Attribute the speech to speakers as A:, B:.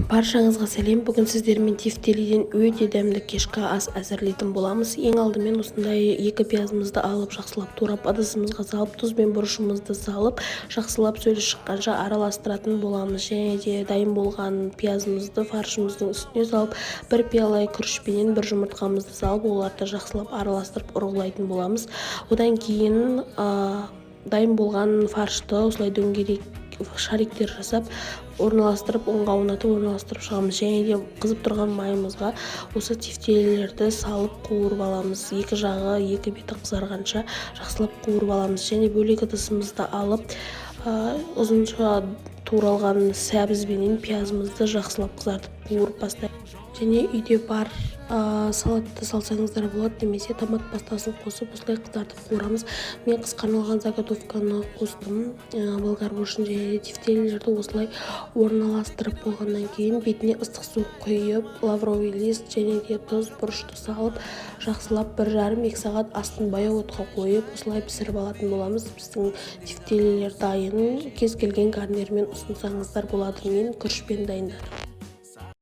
A: Баршаңызға сәлем. Бүгін сіздермен тефтелиден өте дәмді кешкі ас әзірлейтін боламыз. Ең алдымен осындай екі пиязымызды алып, жақсылап турап ыдысымызға салып, тұз бен бұрышымызды салып, жақсылап сөлі шыққанша араластыратын боламыз. Және де дайын болған пиязымызды фаршымыздың үстіне салып, бір пиала күрішпенен бір жұмыртқамызды салып, оларды жақсылап араластырып ұрғылайтын боламыз. Одан кейін дайын болған фаршты осылай дөңгелек шариктер жасап орналастырып, ұнға аунатып орналастырып шығамыз. Және де қызып тұрған майымызға осы тефтелілерді салып қуырып аламыз. Екі жағы, екі беті қызарғанша жақсылап қуырып аламыз. Және бөлек ыдысымызды алып, ұзынша туралған сәбізбенен пиязымызды жақсылап қызартып қуырып бастаймыз. Және үйде бар салатты салсаңыздар болады, немесе томат пастасын қосып осылай қызартып қуырамыз. Мен қысқа арналған заготовканы қостым. Болгар борщын және де тефтелілерді осылай орналастырып болғаннан кейін бетіне ыстық су құйып, лавровый лист және де тұз, бұрышты салып, жақсылап 1,5-2 сағат астын баяу отқа қойып, осылай пісіріп алатын боламыз. Біздің тефтелілер дайын. Кез келген гарнирмен ұсынсаңыздар болады. Мен күрішпен дайындадым.